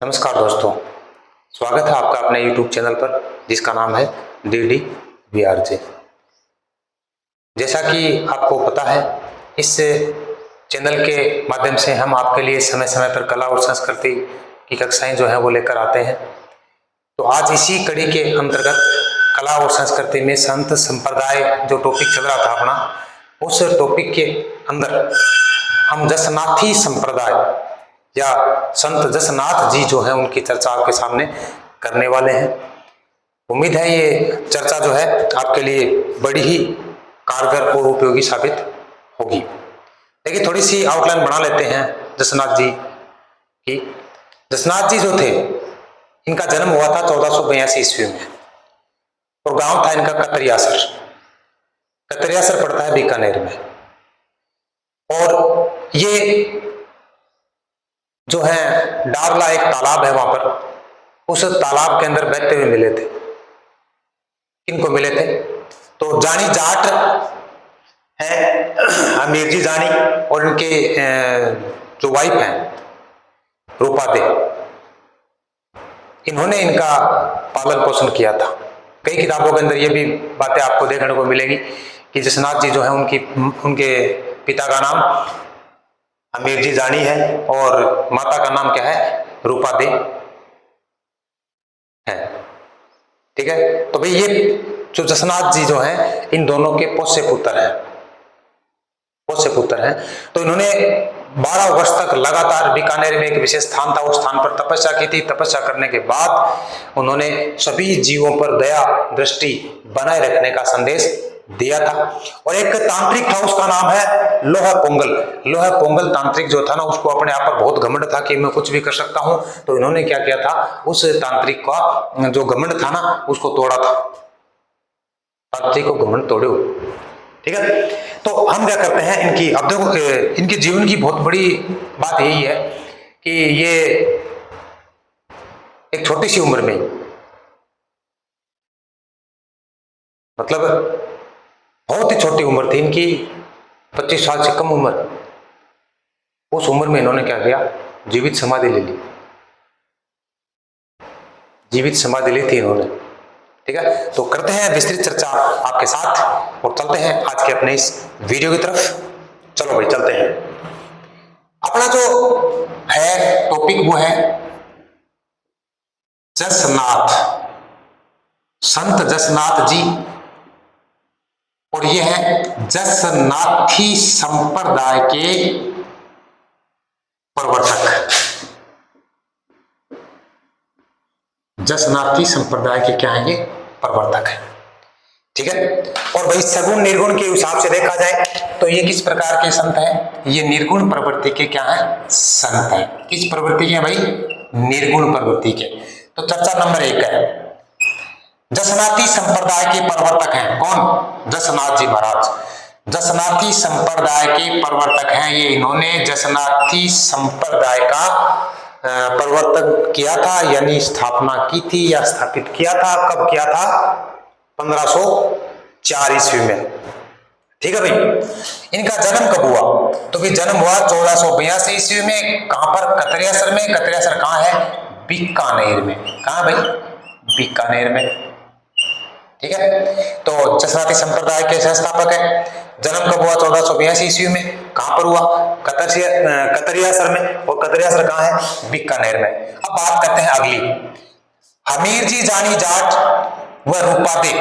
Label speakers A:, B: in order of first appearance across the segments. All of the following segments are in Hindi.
A: नमस्कार दोस्तों, स्वागत है आपका अपने YouTube चैनल पर जिसका नाम है DDVRJ। जैसा कि आपको पता है, इस चैनल के माध्यम से हम आपके लिए समय समय पर कला और संस्कृति की कक्षाएं जो है वो लेकर आते हैं। तो आज इसी कड़ी के अंतर्गत कला और संस्कृति में संत संप्रदाय जो टॉपिक चल रहा था अपना, उस टॉपिक के अंदर हम जसनाथी संप्रदाय या संत जसनाथ जी जो है उनकी चर्चा आपके सामने करने वाले हैं। उम्मीद है ये चर्चा जो है आपके लिए बड़ी ही कारगर और उपयोगी साबित होगी। देखिए, थोड़ी सी आउटलाइन बना लेते हैं जसनाथ जी की। जसनाथ जी जो थे, इनका जन्म हुआ था 1482 ईस्वी में और गांव था इनका कतरियासर। कतरियासर पड़ता है बीकानेर में। और ये जो है डावला एक तालाब है वहां पर, उस तालाब के अंदर बहते हुए मिले थे। किनको मिले थे? तो जानी जाट है अमीर जी जानी, और इनके जो वाइफ हैं रूपा दे, इन्होंने इनका पालन पोषण किया था। कई किताबों के अंदर ये भी बातें आपको देखने को मिलेगी कि जसनाथ जी जो है उनके पिता का नाम अमीर जी जानी है और माता का नाम क्या है? रूपा दे है। ठीक है, तो भाई ये जो जसनाथ जी जो हैं, इन दोनों के पोष्य पुत्र हैं। तो इन्होंने 12 वर्ष तक लगातार बीकानेर में एक विशेष स्थान था, उस स्थान पर तपस्या की थी। तपस्या करने के बाद उन्होंने सभी जीवों पर दया दृष्टि बनाए रखने का संदेश दिया था। और एक तांत्रिक था, उसका नाम है लोहा पोंगल। लोहा पोंगल तांत्रिक जो था ना, उसको अपने आप पर बहुत घमंड था कि मैं कुछ भी कर सकता हूं। तो इन्होंने क्या किया था, उस तांत्रिक का जो घमंड था ना, उसको तोड़ा था। तांत्रिक को घमंड तोड़े। ठीक है, तो हम क्या करते हैं, अब देखो इनके जीवन की बहुत बड़ी बात यही है कि ये एक छोटी सी उम्र में, मतलब बहुत ही छोटी उम्र थी इनकी, 25 साल से कम उम्र, उस उम्र में इन्होंने क्या किया, जीवित समाधि ले ली। जीवित समाधि ली थी इन्होंने। ठीक है, तो करते हैं विस्तृत चर्चा आपके साथ और चलते हैं आज के अपने इस वीडियो की तरफ। चलो भाई चलते हैं। अपना जो है टॉपिक वो है जसनाथ, संत जसनाथ जी, और ये है जसनाथी संप्रदाय के प्रवर्तक। जसनाथी संप्रदाय के क्या है, ये प्रवर्तक है। ठीक है, और भाई सगुण निर्गुण के हिसाब से देखा जाए तो ये किस प्रकार के संत हैं? ये निर्गुण प्रवृत्ति के क्या है, संत हैं। किस प्रवृत्ति के भाई? निर्गुण प्रवृत्ति के। तो चर्चा नंबर 1 है, जसनाथी संप्रदाय के प्रवर्तक हैं कौन? जसनाथ जी महाराज जसनाथी संप्रदाय के प्रवर्तक हैं। ये इन्होंने जसनाथी संप्रदाय का प्रवर्तन किया था, यानी स्थापना की थी या स्थापित किया था। कब किया था? 1504 ईस्वी में। ठीक है भाई, इनका जन्म कब हुआ? तो भाई जन्म हुआ 1482 ईस्वी में। कहां पर? कतरियासर में। कतरियासर कहां है? बीकानेर में। कहां भाई? बीकानेर में। ठीक है, तो जसनाथी संप्रदाय के संस्थापक है। जन्म कब हुआ? 1482 ईस्वी में। कहां पर हुआ? कतरियासर में। और कतरियासर कहां है? बीकानेर में। अब बात करते हैं अगली, अमीर जी जानी जाट व रूपा दे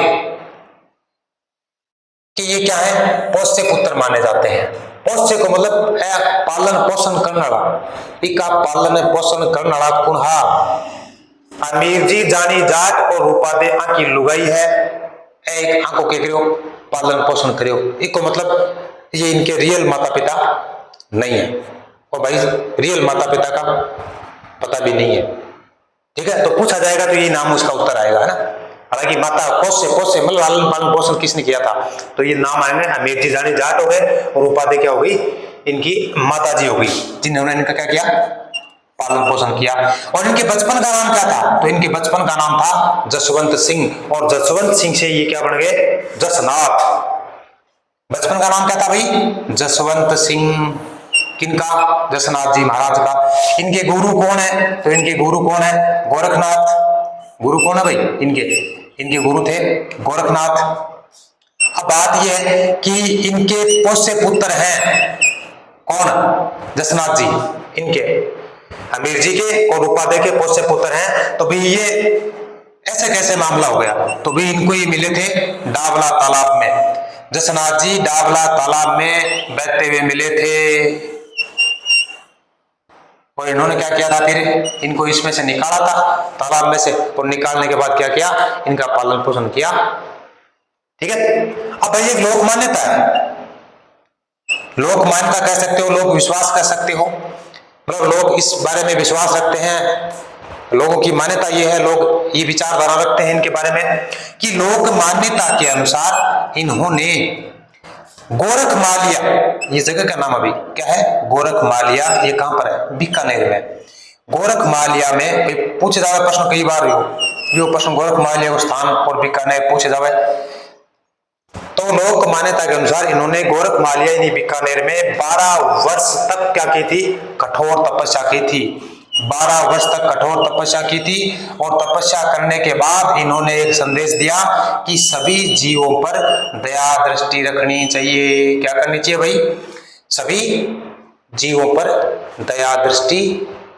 A: कि ये क्या है? पोष्य पुत्र माने जाते हैं। पोष्य को मतलब है पालन पोषण करना, इका पालन पोषण करना कुन्हा। अमीर जी जानी जाट और रूपा दे आंकी लुगाई है, एक आंखों के करियो पालन पोषण करियो। इको मतलब ये इनके रियल माता पिता नहीं है, और भाई रियल माता पिता का पता भी नहीं है। ठीक है, तो पूछा जाएगा तो ये नाम उसका उत्तर आएगा, है ना। हालांकि माता पोष्य मतलब लालन पालन पोषण किसने किया था, तो ये नाम आएंगे अमीर जी जानी जाट हो गए, और रूपा दे क्या हो गई? इनकी माता जी हो गई, जिन्होंने इनका क्या किया? पालन पोषण किया। और इनके बचपन का नाम क्या था? तो इनके बचपन का नाम था जसवंत सिंह, और जसवंत सिंह से ये क्या बन गए? जसनाथ। बचपन का नाम क्या था भाई? जसवंत सिंह। किनका? जसनाथ जी महाराज का। इनके गुरु कौन है? तो इनके गुरु कौन है? गोरखनाथ। गुरु कौन है भाई? इनके गुरु थे गोरखनाथ। अब बात यह है कि इनके पोष्य पुत्र हैं कौन? जसनाथ जी इनके हमीर जी के और उपाध्याय के पोष्य पुत्र हैं। तो भी ये ऐसे कैसे मामला हो गया? तो भी इनको ये मिले थे डाबला तालाब में। जसनाथ जी डाबला तालाब में बहते हुए मिले थे और इन्होंने क्या किया था? फिर इनको इसमें से निकाला था तालाब में से, और निकालने के बाद क्या किया? इनका पालन पोषण किया। ठीक है। अब भाई एक लोक मान्यता है, लोक मान्यता कह सकते हो, लोक विश्वास कह सकते हो, मतलब लोग इस बारे में विश्वास रखते हैं, लोगों की मान्यता ये है, लोग ये विचारधारा रखते हैं इनके बारे में कि लोक मान्यता के अनुसार इन्होंने गोरखमालिया, ये जगह का नाम अभी क्या है? गोरखमालिया। ये कहां पर है? बीकानेर में। गोरखमालिया में पूछे जावे प्रश्न कई बार यो प्रश्न गोरखमालिया को स्थान और बीकानेर पूछे जावे। तो लोक मान्यता के अनुसार इन्होंने गोरखमालिया यानी बीकानेर में 12 वर्ष तक क्या की थी? कठोर तपस्या की थी। 12 वर्ष तक कठोर तपस्या की थी और तपस्या करने के बाद इन्होंने एक संदेश दिया कि सभी जीवों पर दया दृष्टि रखनी चाहिए। क्या करनी चाहिए भाई? सभी जीवों पर दया दृष्टि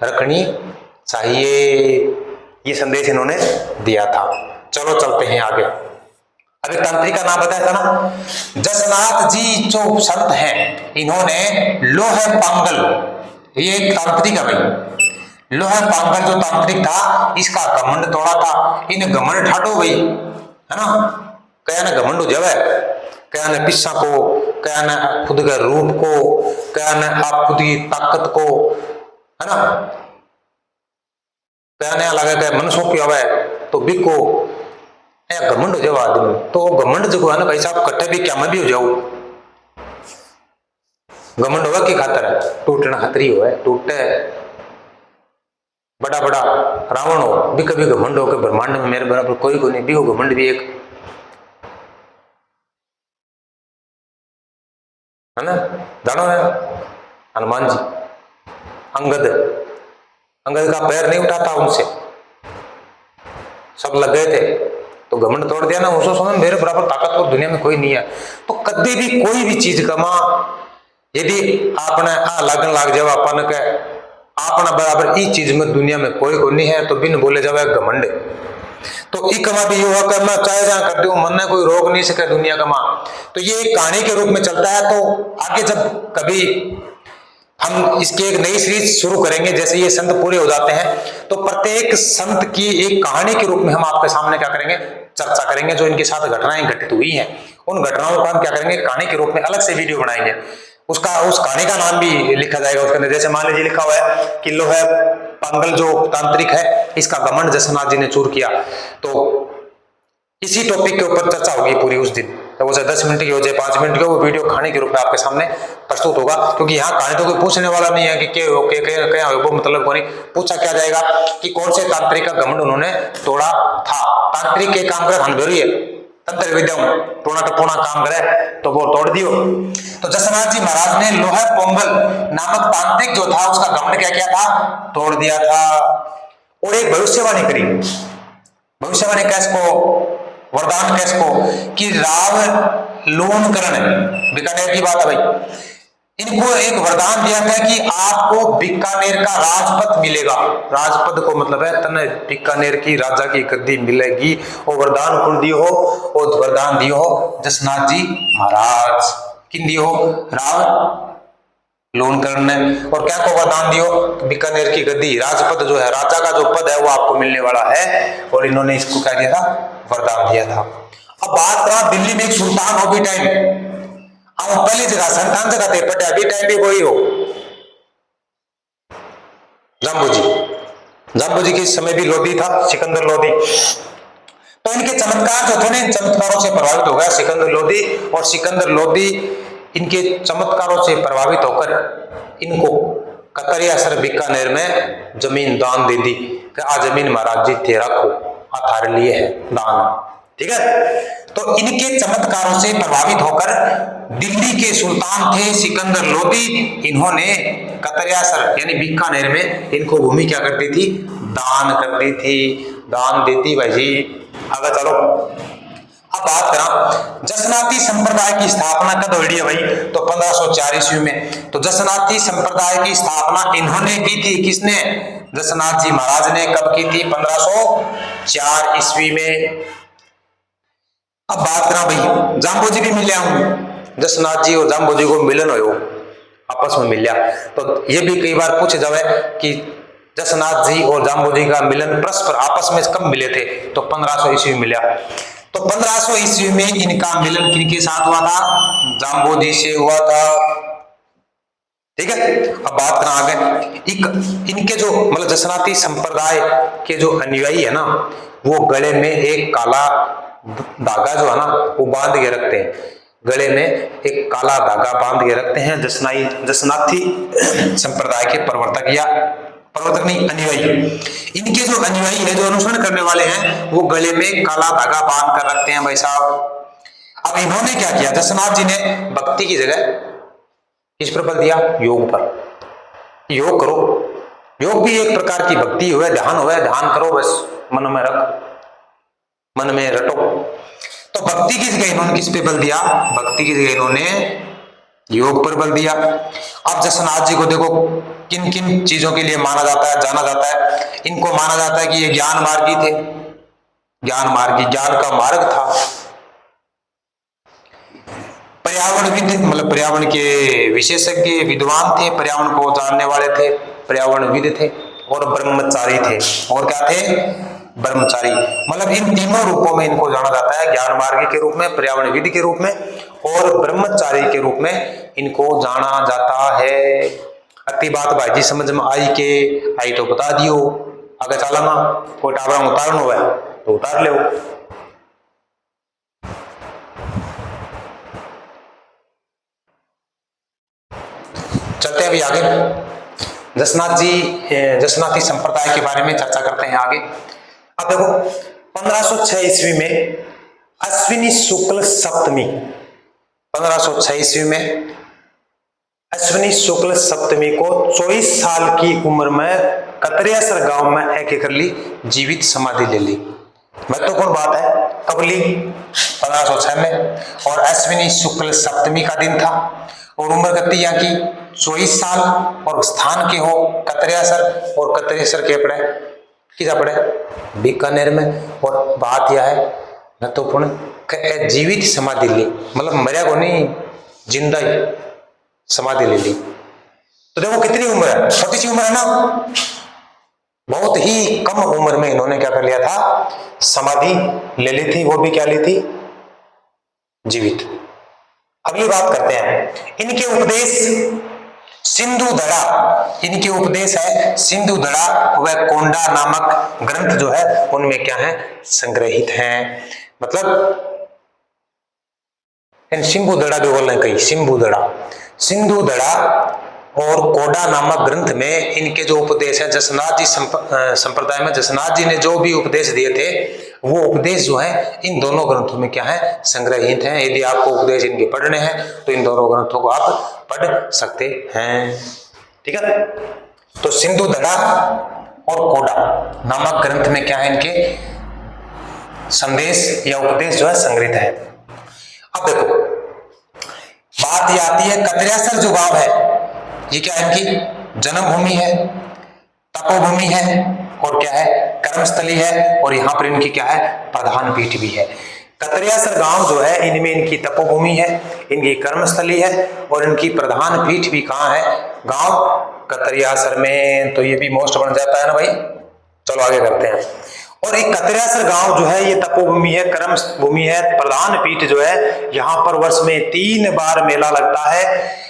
A: रखनी चाहिए, ये संदेश इन्होंने दिया था। चलो चलते हैं आगे। अभी तांत्रिक का नाम बताया था ना, जसनाथ जी जो संत हैं इन्होंने लोहे पांगल, ये एक तांत्रिक है भाई, लोहे पांगल जो तांत्रिक था इसका घमंड तोड़ा था। इन घमंड ठाडो भाई, है ना, क्या ना घमंड हो जावे, क्या ना पिस्सा को, क्या ना खुद के रूप को, क्या ना आप खुद की ताकत को, है ना, क्या नया लगे क्या मन सौंपी आवे तो बिको घमंड हो जाओ आदमी। तो घमंड जो है ना भाई साहब, कट्ठे भी क्या मैं भी हो जाऊं, घमंड होगा की खातर है? टूटना खतरी हो है, टूटे बड़ा बड़ा रावण हो भी कभी घमंड हो के ब्रह्मांड में मेरे बराबर कोई को नहीं, भी हो घमंड भी एक, है ना। जानो है हनुमान जी, अंगद का पैर नहीं उठाता उनसे, सब लग गए थे तो घमंड तोड़ दिया ना। उसको समझ मेरे बराबर ताकतवर दुनिया में कोई नहीं है। तो कभी भी कोई भी चीज कमा, यदि आपने लगन लाग जाए अपन के आपना बराबर इस चीज में दुनिया में कोई को नहीं है, तो बिन बोले जावे घमंड। तो ई कमा भी युवा करना चाहे जहां कर दो, मन ने कोई रोक नहीं सके दुनिया कमा। तो ये एक कहानी के रूप में चलता है। तो आगे जब कभी हम इसकी एक नई सीरीज शुरू करेंगे, जैसे ये संत पूरे हो जाते हैं, तो प्रत्येक संत की एक कहानी के रूप में हम आपके सामने क्या करेंगे? चर्चा करेंगे। जो इनके साथ घटनाएं घटित हुई हैं उन घटनाओं का हम क्या करेंगे? कहानी के रूप में अलग से वीडियो बनाएंगे। उस कहानी का नाम भी लिखा जाएगा उसके अंदर। जैसे मान लीजिए लिखा हुआ है कि लोहे पांगल जो तांत्रिक है इसका घमंड जसनाथ जी ने चूर किया, तो इसी टॉपिक के ऊपर चर्चा होगी पूरी उस दिन। तो वो 10 मिनट की हो जाए 5 मिनट की, वो वीडियो कहानी के रूप में आपके सामने प्रस्तुत होगा। क्योंकि यहाँ कहानी तो कोई पूछने वाला नहीं है कि क्या वो मतलब कोई पूछा क्या जाएगा कि कौन से तांत्रिक का घमंड उन्होंने तोड़ा था। तांत्रिक के काम कर हम है तंत्र विद्या टोना टपोना काम करे तो वो तोड़ दियो। तो जसनाथ जी महाराज ने लोहे पोंगल नामक तांत्रिक जो था उसका घमंड क्या किया था? तोड़ दिया था। और एक भविष्यवाणी करी, भविष्यवाणी कैसको, वरदान कैसको कि राव लोन करण, बीकानेर की बात है भाई, इनको एक वरदान दिया था कि आपको बीकानेर का राजपद मिलेगा। राजपद को मतलब है तने बीकानेर की राजा की गद्दी मिलेगी। और वरदान कौन दियो हो? और वरदान दियो हो जसनाथ जी महाराज। किन दियो? राव लोन करने। और क्या को वरदान दियो? बीकानेर की गद्दी, राजपद जो है, राजा का जो पद है वो आपको मिलने वाला है। और इन्होंने इसको क्या दिया था? वरदान दिया था। अब बात करा दिल्ली में एक सुल्तान हो भी टाइम, हम पहली जगह संतान जगह थे पटे अभी टाइम भी कोई हो जाम्बू जी के समय भी लोधी था, सिकंदर लोधी। तो इनके चमत्कार जो थे ना, इन चमत्कारों से प्रभावित हो गया सिकंदर लोधी। और सिकंदर लोधी इनके चमत्कारों से प्रभावित होकर इनको कतरिया सर बीकानेर में जमीन दान दे दी कि आ जमीन महाराज जी थे रखो, आ थारे लिए है दान। ठीक है। तो इनके चमत्कारों से प्रभावित होकर दिल्ली के सुल्तान थे सिकंदर लोदी, इन्होंने कतरियासर यानी बीकानेर में इनको भूमि क्या करती थी, दान करती थी, दान देती भाई जी। आगे चलो, अब बात करा जसनाती संप्रदाय की स्थापना कब हुई है भाई, तो 1504 ईस्वी में। तो जसनाती संप्रदाय की स्थापना इन्होंने की थी, किसने, जसनाथ जी महाराज ने। कब की थी, 1504 ईस्वी में। अब बात करा भाई, जाम्बोजी भी मिले हूं, जसनाथ जी और जाम्बोजी को मिलन हो, आपस में मिलिया। तो ये भी कई बार पूछे जावे कि जसनाथ जी और जाम्बोजी का मिलन परस्पर आपस में कब मिले थे, तो 1500 ईस्वी मिला। तो 1500 ईस्वी में इनका मिलन किनके साथ हुआ था, जाम्बोजी से हुआ था। ठीक है, अब बात करें आगे। इनके जो मतलब जसनाती संप्रदाय के जो अनुयायी है ना, वो गले में एक काला धागा जो है ना वो बांध के रखते हैं, गले में एक काला धागा बांध के रखते हैं जसनाती संप्रदाय के प्रवर्तक, या प्रवर्तक नहीं, अनुयायी। इनके जो अनुयायी है, जो अनुसरण करने वाले हैं, वो गले में काला धागा बांध कर रखते हैं भाई साहब। अब इन्होंने क्या किया, जसनाथ जी ने भक्ति की जगह किस पर बल दिया, योग पर। योग करो, योग भी एक प्रकार की भक्ति हुआ, ध्यान हुआ, ध्यान करो, बस मन में रख, मन में रटो। तो भक्ति की जगह इन्होंने किस पे बल दिया, भक्ति की जगह इन्होंने योग पर बल दिया। अब जसनाथ जी को देखो किन किन चीजों के लिए माना जाता है, जाना जाता है। इनको माना जाता है कि ये ज्ञान मार्गी थे, ज्ञान मार्गी, ज्ञान का मार्ग था। पर्यावरणविद मतलब पर्यावरण के विशेषज्ञ विद्वान थे, पर्यावरण को जानने वाले थे, पर्यावरणविद थे, और ब्रह्मचारी थे। और क्या थे, ब्रह्मचारी। मतलब इन तीनों रूपों में इनको जाना जाता है, ज्ञान मार्गी के रूप में, पर्यावरणविद के रूप में, और ब्रह्मचारी के रूप में इनको जाना जाता है। अति बात भाई जी समझ में आई के आई तो बता दियो, आगे चलाना कोई टावरा उतारना हुआ तो उतार ले। चलते हैं अभी आगे, जसनाथ जी जसनाती संप्रदाय के बारे में चर्चा करते हैं आगे। अब देखो 1506 ईस्वी में अश्विनी शुक्ल सप्तमी, 1506 ईस्वी में अश्विनी शुक्ल सप्तमी को 24 साल की उम्र में कतरियासर गांव में एक कर ली जीवित समाधि ले ली। महत्वपूर्ण बात है, कब ली, 1506 में, और अश्विनी शुक्ल सप्तमी का दिन था, और उम्र कितनी यहाँ की 24 साल, और स्थान के हो कतरियासर, और कतरियासर के पड़े किधर पड़े, बीकानेर में। और बात यह है महत्वपूर्ण, जीवित समाधि ली, मतलब मरिया को नहीं, जिंदा ही समाधि ले ली। तो देखो कितनी उम्र है, छोटी सी उम्र है ना, बहुत ही कम उम्र में इन्होंने क्या कर लिया था, समाधि ले ली थी, वो भी क्या ली थी, जीवित। अगली बात करते हैं, इनके उपदेश सिंधु धड़ा, इनके उपदेश है सिंधु धड़ा व कोंडा नामक ग्रंथ जो है उनमें क्या है, संग्रहित हैं। मतलब सिंधु धड़ा भी बोलना कहीं, सिंधु धड़ा, सिंधु धड़ा और कोडा नामक ग्रंथ में इनके जो उपदेश है, जसनाथ जी संप्रदाय में जसनाथ जी ने जो भी उपदेश दिए थे, वो उपदेश जो है इन दोनों ग्रंथों में क्या है, संग्रहित हैं। यदि आपको उपदेश इनके पढ़ने हैं तो इन दोनों ग्रंथों को आप पढ़ सकते हैं। ठीक है, तो सिंधु धड़ा और कोडा नामक ग्रंथ में क्या है, इनके संदेश या उपदेश जो है संग्रहित है। अब देखो बात ये आती है, कतरियासर जो गांव है ये क्या है, इनकी जन्मभूमि है, तपोभूमि है, और क्या है, कर्मस्थली है, और यहाँ पर इनकी क्या है, प्रधान पीठ भी है। कतरियासर गांव जो है इनमें इनकी तपोभूमि है, इनकी कर्मस्थली है, और इनकी प्रधान पीठ भी कहाँ है, गांव कतरियासर में। तो ये भी मोस्ट बन जाता है ना भाई। चलो आगे करते हैं। और एक कतरियासर गांव जो है ये तपोभूमि है, कर्म भूमि है, प्रधान पीठ जो है, यहाँ पर वर्ष में 3 बार मेला लगता है,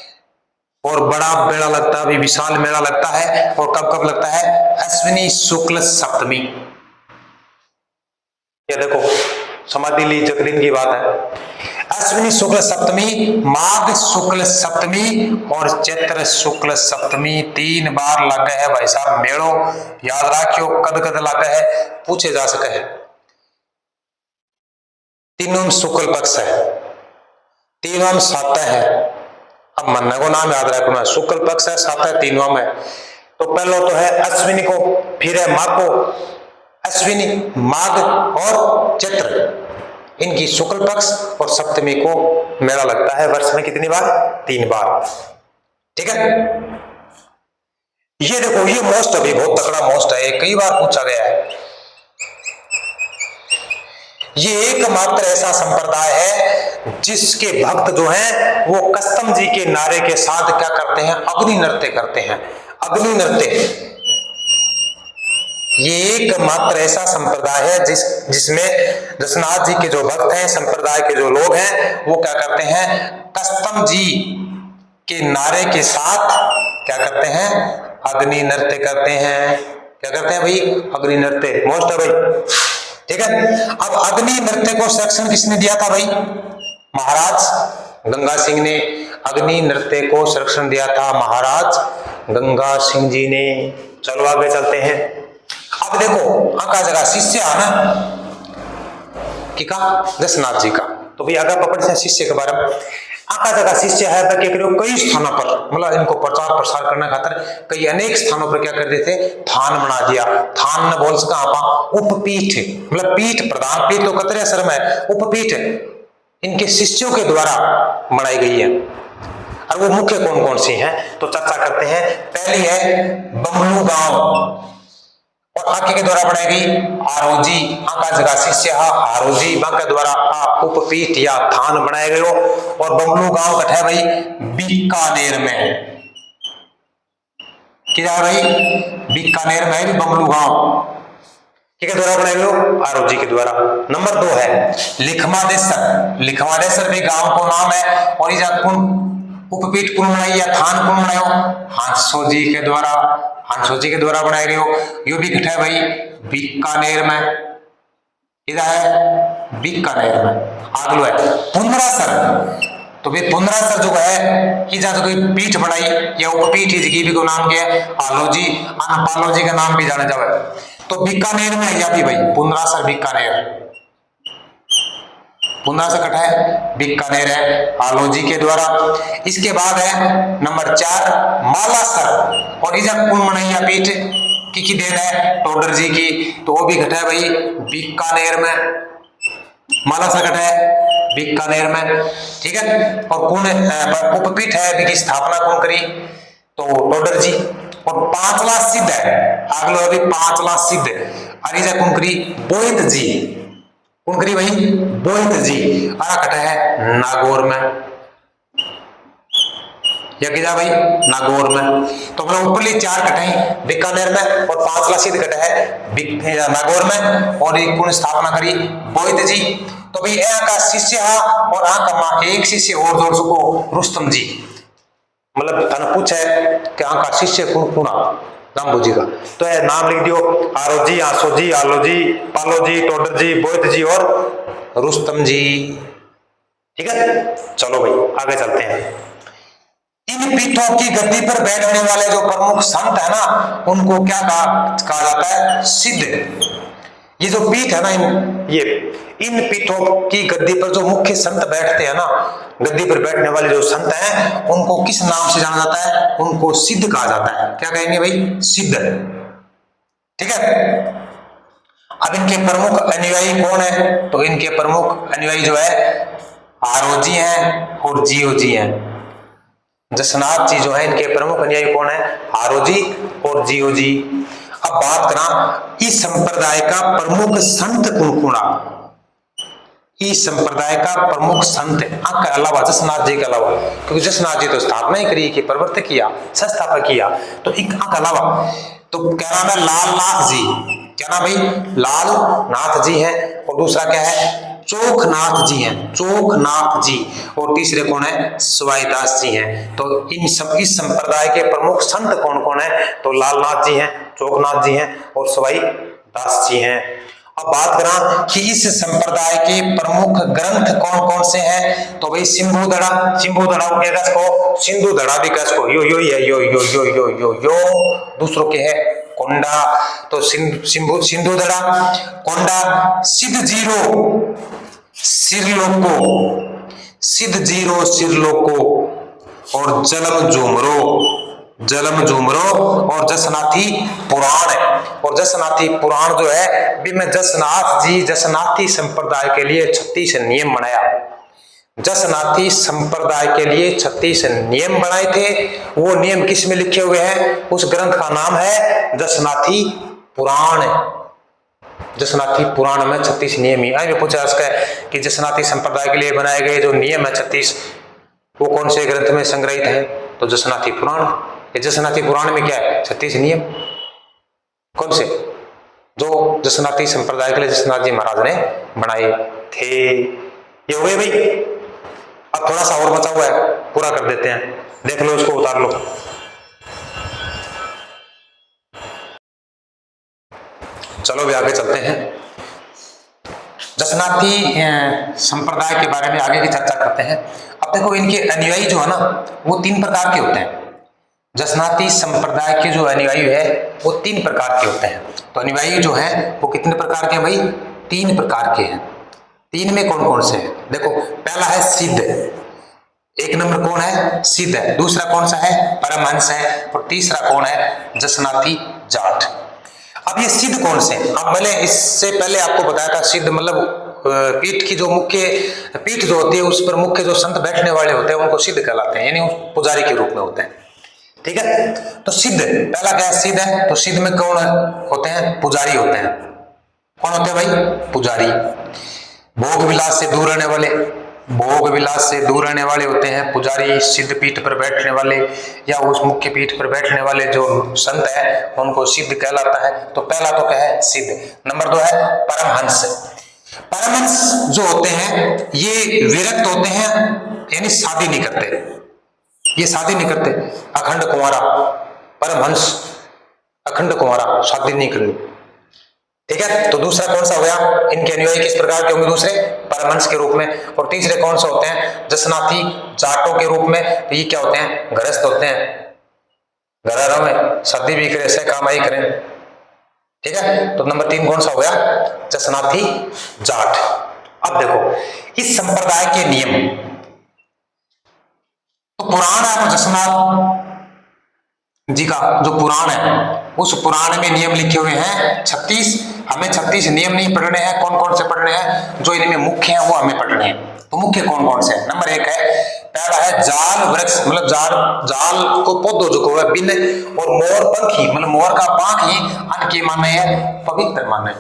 A: और बड़ा मेला लगता है, विशाल मेला लगता है। और कब कब लगता है, अश्विनी शुक्ल सप्तमी। ये देखो समाधि ली जगदीन की बात है, अश्विनी शुक्ल सप्तमी, माघ शुक्ल सप्तमी और चैत्र शुक्ल सप्तमी, 3 बार लग है भाई साहब मेड़ो। याद रखियो, कद कद लग है पूछे जा सके है। तीनों शुक्ल पक्ष है, तीनों सातः है। अब महीने को नाम याद रखना, शुक्ल पक्ष है, सातः तीनों में। तो पहला तो है अश्विनी को, फिर है माघ को, अश्विनी, माघ और चैत्र, इनकी शुक्ल पक्ष और सप्तमी को मेला लगता है वर्ष में कितनी बार? 3 बार। ठीक है, ये देखो, ये मोस्ट अभी बहुत तगड़ा मोस्ट है, कई बार पूछा गया है। ये एकमात्र ऐसा संप्रदाय है जिसके भक्त जो हैं वो कस्तम जी के नारे के साथ क्या करते हैं? अग्नि नृत्य करते हैं, अग्नि नृत्य। ये एकमात्र ऐसा संप्रदाय है जिसमें जसनाथ जी के जो भक्त हैं, संप्रदाय के जो लोग हैं, वो क्या करते हैं? कस्तम जी के नारे के साथ क्या करते हैं? अग्नि नृत्य करते हैं। क्या करते हैं भाई? अग्नि नृत्य मोस्ट है भाई। ठीक है, अब अग्नि नृत्य को संरक्षण किसने दिया था भाई? महाराज गंगा सिंह ने अग्नि नृत्य को संरक्षण दिया था, महाराज गंगा सिंह जी ने। चलो आगे चलते हैं। अब देखो, आका जगह शिष्य आना कि का जसनाथ जी का, तो भाई आगे पकड़ से शिष्य के बारे में। आका जगह शिष्य है तो क्या करो, कई स्थानों पर मतलब इनको प्रचार प्रसार करने खातर कई अनेक स्थानों पर क्या कर देते थे? थान बना दिया। थान न बोल सका आप उपपीठ, मतलब पीठ, प्रधान पीठ तो कतरे सर में, उपपीठ इनके शिष्यों के द्वारा बनाई गई है। और वो मुख्य कौन कौन सी हैं तो चर्चा करते हैं। पहली है बमलू गांव, और आके के द्वारा बनाई गई आरोजी, आका जगह शिष्य आरोजी बा के द्वारा उपपीठ या थान बनाए गए हो। और बमलू गांव कट है भाई बीकानेर में, क्या भाई? बीकानेर में बमलू गांव के द्वारा बनाए गए हो? आरोजी के द्वारा। नंबर 2 है लिखमादेसर, लिखमादेसर भी गांव को नाम है। और ये उपपीठ कौन बनाई या थान कौन बनाए हो? हंसो जी के द्वारा, हंसो जी के द्वारा बनाए गए हो। यो भी घट है भाई बीकानेर में, इधर है बीकानेर में। अगलो है पुंदरासर, तो भाई पुंदरासर जो है कि जहां कोई पीठ बनाई या उपपीठ जगह भी को नाम क्या है? आलोजी, पालोजी का नाम भी जाना जाए। तो बीकानेर में या भी भाई पुंदरासर बीकानेर, पुंदरासर कट है बीकानेर है आलोजी के द्वारा। इसके बाद है नंबर 4 मालासर, और इजा कौन बनाई पीठ की देन है? टोडर जी की, तो वो भी घटा है भाई बीकानेर में। मालासर घटा है बीकानेर में। ठीक है, और कौन उपपीठ है की स्थापना कौन करी? तो टोडर जी। और 5ला सिद्ध है, अगलो अभी 5ला सिद्ध, अरिजा कौन करी? बोहित जी, कौन करी भाई? बोहित जी। आरा कटा है नागौर में, या किया भाई नागौर में। तो मतलब ऊपरली 4 कटे बीकानेर में और 5ला सिद्ध कटा है नागौर में। और एक कौन स्थापना करी? बोहित जी। तो भाई यहाँ का शिष्य और का एक शिष्य और जोड़ सको रुस्तम जी, मतलब थाना पूछा है कि का शिष्य कौन कौन रामबू जी का, तो है नाम लिख दियो आरोजी, आसोजी, आलोजी, पालोजी, टोडर जी, बोहित जी और रुस्तम जी। ठीक है, चलो भाई आगे चलते हैं। इन पीठों की गद्दी पर बैठने वाले जो प्रमुख संत है ना, उनको क्या कहा जाता है? सिद्ध। ये जो पीठ है ना, इन पीठों की गद्दी पर जो मुख्य संत बैठते हैं ना, गद्दी पर बैठने वाले जो संत हैं, उनको किस नाम से जाना जाता है? उनको सिद्ध कहा जाता है। क्या कहेंगे भाई? सिद्ध। ठीक है, अब इनके प्रमुख अनुयायी कौन है? तो इनके प्रमुख अनुयायी जो है आरोजी हैं और जियो जी हैं। जसनाथ जी जो है इनके प्रमुख अनुयायी कौन है? आरोजी और जियो जी। अब बात करा इस संप्रदाय का प्रमुख संत कौन कौन? इस संप्रदाय का प्रमुख संत के अलावा जसनाथ जी के अलावा, क्योंकि जसनाथ जी तो स्थापना ही करी, कि प्रवर्तक किया, संस्थापक किया, तो इनके अलावा तो क्या नाम है? लालनाथ जी। क्या नाम भाई? लालनाथ जी है। और दूसरा क्या है? चोखनाथ जी हैं, चोखनाथ जी। और तीसरे कौन है? स्वाईदास जी हैं। तो इन सब इस संप्रदाय के प्रमुख संत कौन कौन है? तो लालनाथ जी हैं, चोखनाथ जी हैं और स्वाईदास जी हैं। अब बात करा कि इस संप्रदाय के प्रमुख ग्रंथ कौन कौन से हैं? तो भाई सिंधु धड़ा, सिंधु धड़ा को कहते हैं, सिंधु धड़ा भी कहते हैं, यो है यो। दूसरों के है कोंडा, तो सिंधु धड़ा, कोंडा, सिद्ध जीरो, सिरलोको, सिद्ध जीरो सिरलोको और जलम झूमरो, जलम झूमरो और जसनाथी पुराण। और जसनाथी पुराण जो है भी में जसनाथ जी जसनाथी संप्रदाय के लिए 36 नियम बनाया। जसनाथी संप्रदाय के लिए 36 नियम बनाए थे। वो नियम किस में लिखे हुए हैं? उस ग्रंथ का नाम है जसनाथी पुराण। जसनाथी पुराण में 36 नियम ही। आगे पूछा इसका कि जसनाथी संप्रदाय के लिए बनाए गए जो नियम है 36 वो कौन से ग्रंथ में संग्रहित है? तो जसनाथी पुराण। जसनाथी पुराण में क्या है? 36 नियम। कौन से? जो जसनाथी संप्रदाय के लिए जसनाथ जी महाराज ने बनाए थे। ये हो गए भाई। अब थोड़ा सा और बचा हुआ है, पूरा कर देते हैं। देख लो, इसको उतार लो। चलो भी आगे चलते हैं। जसनाथी संप्रदाय के बारे में आगे की चर्चा करते हैं। अब देखो, इनके अनुयायी जो है ना वो 3 प्रकार के होते हैं। जसनाथी संप्रदाय के जो अनुयायी है वो 3 प्रकार के होते हैं। तो अनुयायी जो है वो कितने प्रकार के हैं भाई? 3 प्रकार के हैं। 3 में कौन कौन से हैं? देखो, पहला है सिद्ध। 1 नंबर कौन है? सिद्ध है। दूसरा कौन सा है? परमहंस है। और तीसरा कौन है? जसनाथी जाट। अब ये सिद्ध कौन से? अब मैंने इससे पहले आपको बताया था सिद्ध मतलब पीठ की जो मुख्य पीठ जो होती है उस पर मुख्य जो संत बैठने वाले होते हैं उनको सिद्ध कहलाते हैं, यानी पुजारी के रूप में होते हैं। ठीक है, तो सिद्ध पहला क्या है? सिद्ध है। तो सिद्ध में कौन होते हैं? पुजारी होते हैं। कौन होते हैं भाई? पुजारी। भोग विलास से दूर रहने वाले, भोग विलास से दूर रहने वाले होते हैं पुजारी। सिद्ध पीठ पर बैठने वाले या उस मुख्य पीठ पर बैठने वाले जो संत है उनको सिद्ध कहलाता है। तो पहला तो क्या है? सिद्ध। नंबर 2 है परमहंस। परमहंस जो होते हैं ये विरक्त होते हैं, यानी शादी नहीं करते, ये शादी नहीं करते। अखंड कुंवारा परमहंस, अखंड कुंवारा, शादी नहीं करनी। ठीक है, तो दूसरा कौन सा हो गया? इनके अनुयायी किस प्रकार के होंगे? दूसरे परमहंस के रूप में। और तीसरे कौन सा होते हैं? जसनाथी जाटों के रूप में। तो ये क्या होते हैं? गृहस्थ होते हैं, घरों में शादी भी करें, ऐसे काम आई करें। ठीक है, तो नंबर 3 कौन सा हो गया? जसनाथी जाट। अब देखो इस संप्रदाय के नियम, तो पुराण है जसनाथ जी का जो पुराण है उस पुराण में नियम लिखे हुए हैं 36। हमें 36 नियम नहीं पढ़ने हैं। कौन कौन से पढ़ने हैं? जो इनमें मुख्य हैं वो हमें पढ़ने हैं। तो मुख्य कौन कौन से हैं? नंबर 1 है, पहला है जाल वृक्ष, मतलब जाल को पौधों जो है बिन और मोर पंखी, मतलब मोर का पंख ही अन्न के माने है, पवित्र माने।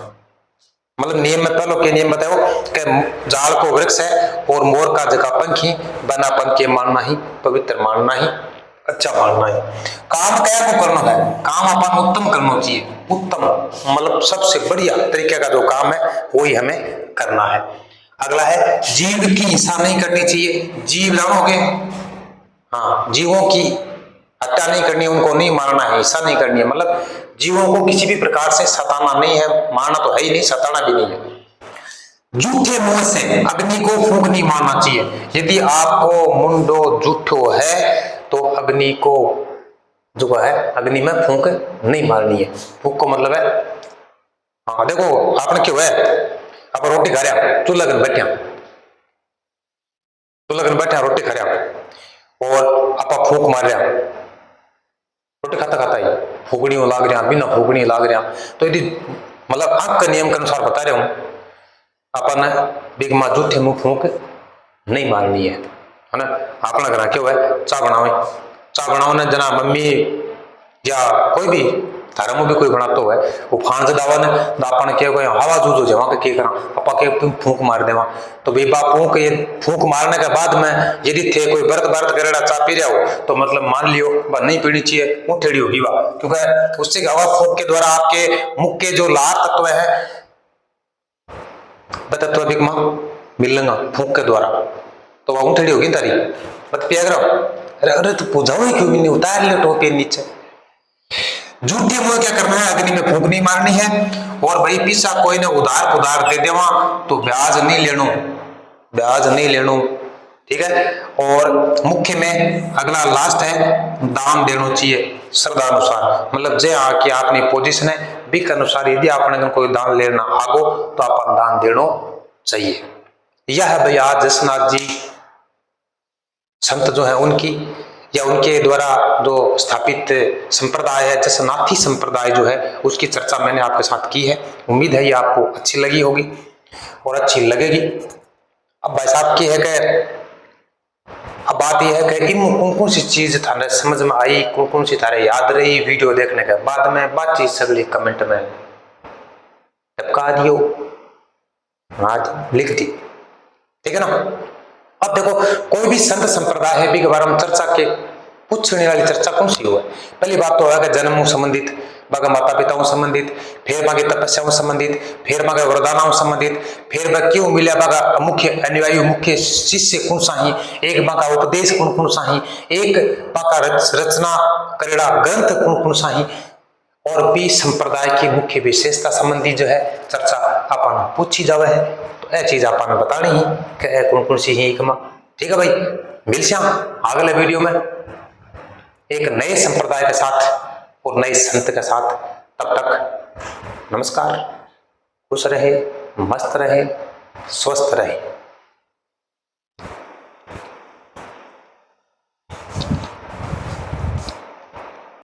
A: मतलब नियम में पहले के नियम बताओ कि जाल को वृक्ष है और मोर का जगह पंखी बना पंख के मानना ही पवित्र मानना ही अच्छा मानना है। काम क्या को करना है? काम अपन उत्तम करना चाहिए। उत्तम मतलब सबसे बढ़िया तरीके का जो काम है वही हमें करना है। अगला है जीव की हिंसा नहीं करनी चाहिए। जीव जानोगे, हाँ, जीवों की हत्या नहीं करनी, उनको नहीं मारना है, हिंसा नहीं करनी है। मतलब जीवों को किसी भी प्रकार से सताना नहीं है, मारना तो है ही नहीं, सताना भी नहीं है। झूठे मुंह से अग्नि को फूंक नहीं मारना चाहिए। यदि आपको मुंडो झूठो है तो अग्नि को जो है अग्नि में फूंक नहीं मारनी है। फूंक को मतलब है, हाँ देखो आपने क्यों है, आप रोटी खा रहा चूल्हा कर बैठे, चूल्हा कर बैठे रोटी खा रहा और आप फूंक मार रहा, रोटी खाता खाता ही फूकनी लाग रहा, बिना फूकनी लाग रहा। तो यदि मतलब आंख के नियम के अनुसार बता रहा हूं, अपन बिगमा झूठे मुंह फूंक नहीं मारनी है ना। अपना घर क्यों है चाह बनावे, चाह बनाओ ना जना मम्मी या कोई भी थारा में भी कोई बनाता है वो फांस दावा ने अपन के कोई हवा जूझो जमा के करा अपा के फूंक मार देवा। तो भाई बापू के फूंक मारने के बाद में यदि थे कोई व्रत करेड़ा चाह पी रहा हो तो मतलब मान लियो नहीं पीनी चाहिए, उठेड़ी होगी वह, क्योंकि उससे हवा फूंक के द्वारा आपके मुख के जो लार तत्व है तत्व बिगमा मिलेगा फूंक के द्वारा, तो वह उठेड़ी होगी तारी मत पिया करो। अरे तो पूजाओ क्यों नहीं, उतार ले टोपी नीचे। झूठे मुंह क्या करना है? अग्नि में फूंक नहीं मारनी है। और भाई पीछा कोई ने उधार दे देवा तो ब्याज नहीं लेनो, ब्याज नहीं लेनो। ठीक है, और मुख्य में अगला लास्ट है दान देना चाहिए श्रद्धा अनुसार। मतलब जे आके आपने पोजीशन है बिक अनुसार यदि आपने कोई दान लेना आगो तो आप दान देना चाहिए। यह है भैया जसनाथ जी संत जो है उनकी, या उनके द्वारा जो स्थापित संप्रदाय है जसनाथी संप्रदाय जो है उसकी चर्चा मैंने आपके साथ की है। उम्मीद है ये आपको अच्छी लगी होगी और अच्छी लगेगी। अब भाई साहब की है कि अब बात यह है कि इन कौन कौन सी चीज थाने समझ में आई, कौन कौन सी थारे याद रही वीडियो देखने के बाद में बातचीत सगली कमेंट में टपका दियो, आज लिख दी, ठीक है ना। अब देखो कोई भी संत संप्रदाय है भी बारे में चर्चा के पूछने वाली चर्चा कौन सी हुआ है। पहली बात तो है जन्म संबंधित, बागा माता पिताओं संबंधित, फिर बागे तपस्याओं संबंधित, फिर बागे वरदानों संबंधित, फिर बाग क्यों मिला बागा मुख्य अनुयायी मुख्य शिष्य कौन सा ही, एक बागा उपदेश कौन कौन सा ही, एक बागा रचना करेड़ा ग्रंथ कौन कौन सा ही, और भी संप्रदाय की मुख्य विशेषता संबंधी जो है चर्चा अपन पूछी जावे है। तो यह चीज अपन बतानी ही कि कौन कौन सी ही कमा, ठीक है भाई। मिलते हैं अगले वीडियो में एक नए संप्रदाय के साथ और नए संत के साथ। तब तक नमस्कार, खुश रहे, मस्त रहे, स्वस्थ रहे।